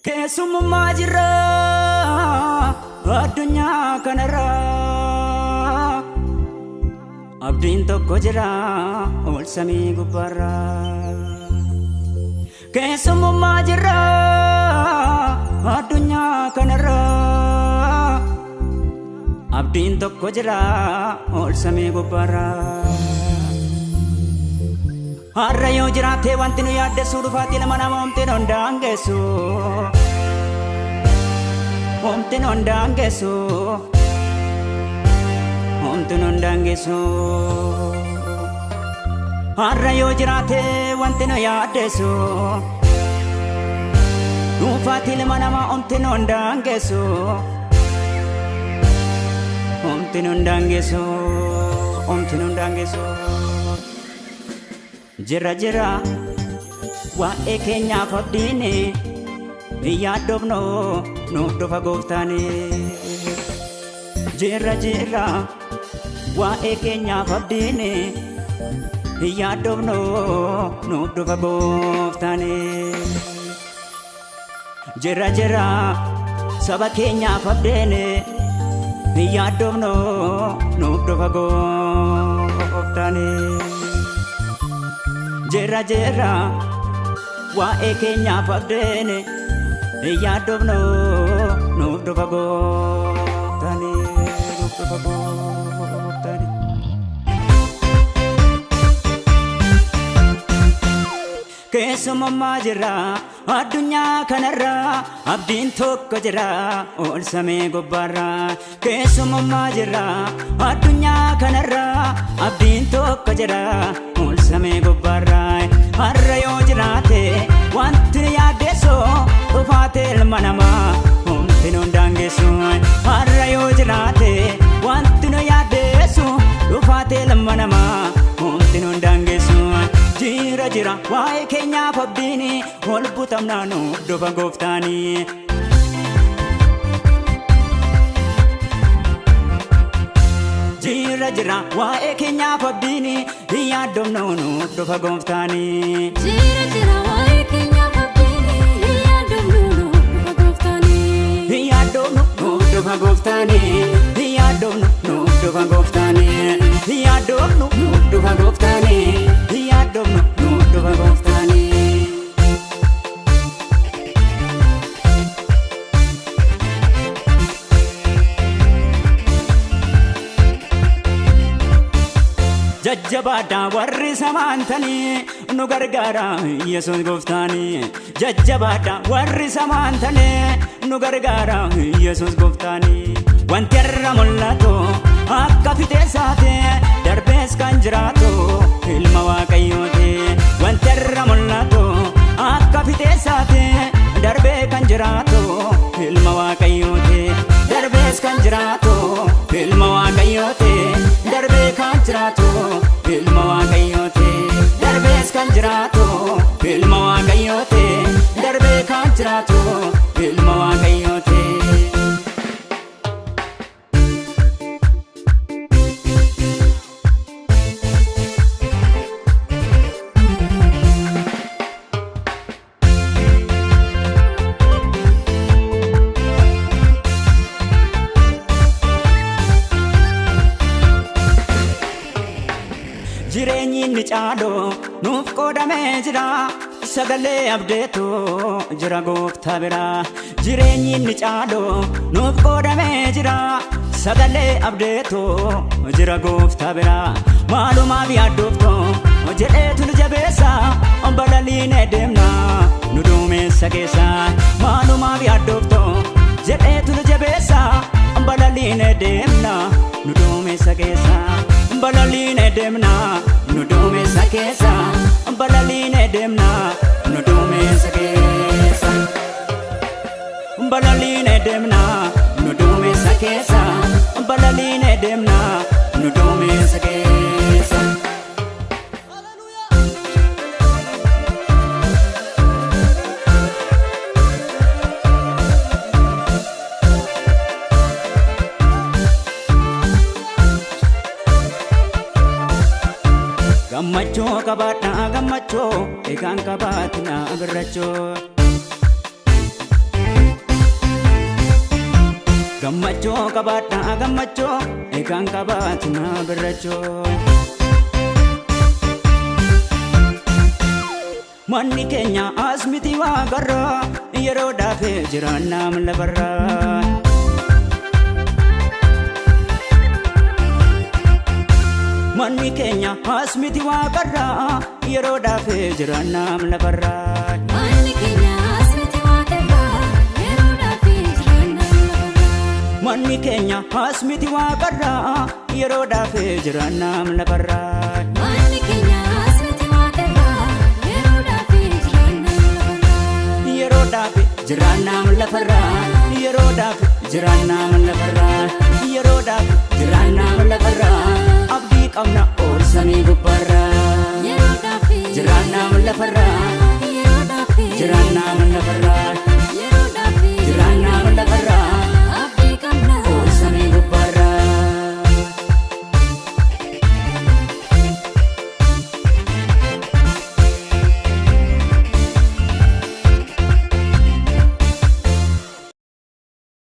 Keessummaa jirra addunyaa kanarra abdiin tokko jira ol samii gubbaarra. Keessummaa jirra addunyaa kanarra abdiin tokko jira ol samii gubbaarra. Har'a yoo jiraate wanti nu yaaddessu dhufaatii nama nama homtiin hundaan geessu. Homtiin hundaan geessu. Homtiin hundaan geessu. Har'a yoo jiraate wanti nu yaaddessu. Dhufaatii nama nama homtiin hundaan geessu. Homtiin hundaan geessu. Homtiin hundaan geessu. Jira jira waa'ee keenyaaf abdiini yaaddoofno nuuf dhufa gooftaani. Jira jira waa'ee keenyaaf abdiini yaaddoofno nuuf dhufa gooftaani. Jira jira saba keenyaaf abdiini yaaddoofno nuuf dhufa gooftaani. Jira jira waa'ee keenyaaf abdiini yaaddoofno nuuf dhufa gooftaani. Nuuf dhufa gooftaani. Keessummaa jira addunyaa kanarra abdiin tokko jira ol samii gubbaarra. Keessummaa jira addunyaa kanarra abdiin tokko jira ol samii gubbaarra. Har'a yoo jiraate wanti nu yaaddeessu dhufaate ilma namaa homtiin hundaan geessu. Har'a yoo jiraate wanti nu yaaddeessu dhufaate ilma namaa homtiin hundaan geessu. Jira jira waa'ee keenyaaf abdiini ol butamnaa nuuf dhufa gooftaani. Jira jira waa'ee keenyaaf abdiini yaaddoofno nuuf dhufa gooftaani. Jira jira waa'ee keenyaaf abdiini yaaddoofno nuuf dhufa gooftaani. Yaaddoofno nuuf dhufa gooftaani. Yaaddoofno nuuf dhufa gooftaani. Yaaddoofno nuuf dhufa gooftaani. Yaaddoofno nuuf dhufa gooftaani. Jajjabaadhaa warri samaantanii nu gargaara Yesuus gooftaani. Jajjabaadhaa warri samaantanii nu gargaara Yesuus gooftaani. Wanti irra mul'atu akka fixeessaati darbees kan jiraatu ilma waaqayyooti. Wanti irra mul'atu akka fixeessaati darbee kan jiraatu ilma waaqayyooti. Darbees kan jiraatu ilma waaqayyooti. Darbee kan jiraatu ilma waaqayyooti. Darbees kan jiraatu ilma waaqayyooti. Darbee kan jiraatu ilma waaqayyooti. Jireenyi inni caalu nuuf qoodamee jira sagalee abdeetu jira gooftaa bira. Jireenyi inni caalu nuuf qoodamee jira sagalee abdeetu jira gooftaa bira. Maalumaaf yaaddooftu jedheetu nu jabeessa balaliinee deemna nu duumessa keessa. Maalumaaf yaaddooftu jedheetu nu jabeessa balaliinee deemna nu duumessa keessa. Balaliinee deemna nu duumessa keessa. Balaliinee deemna nu duumessa keessa. Balaliinee deemna nu duumessa keessa. Balaliinee deemna nu duumessa keessa. Gammachuu qabaadhaa gammachuu egaan qabaatina birrachuu. qabaadha gammachoo eegaan qabaatu na birrachoo. Manni keenya as miti waaqarraa yeroo dhaafee jiraannaa lafarraa. Manni keenya as miti waaqarraa yeroo dhaafee jiraannaa lafarraa. Manni keenya as miti waaqarraa yeroo dhaafee jiraannaa lafarraa. Manni keenya as miti waaqarraa yeroo dhaafee jiraannaa lafarraa. Manni keenya as miti waaqarraa yeroo dhaafee jiraannaa lafarraa. Yeroo dhaafee jiraannaa lafarraa. Yeroo dhaafee jiraannaa lafarraa. Yeroo dhaafee jiraannaa lafarraa. Abdii qabna ol samii gubbaarraa. Yeroo dhaafee jiraannaa lafarraa. yeroo dhaafee Jiraannaa lafarraa.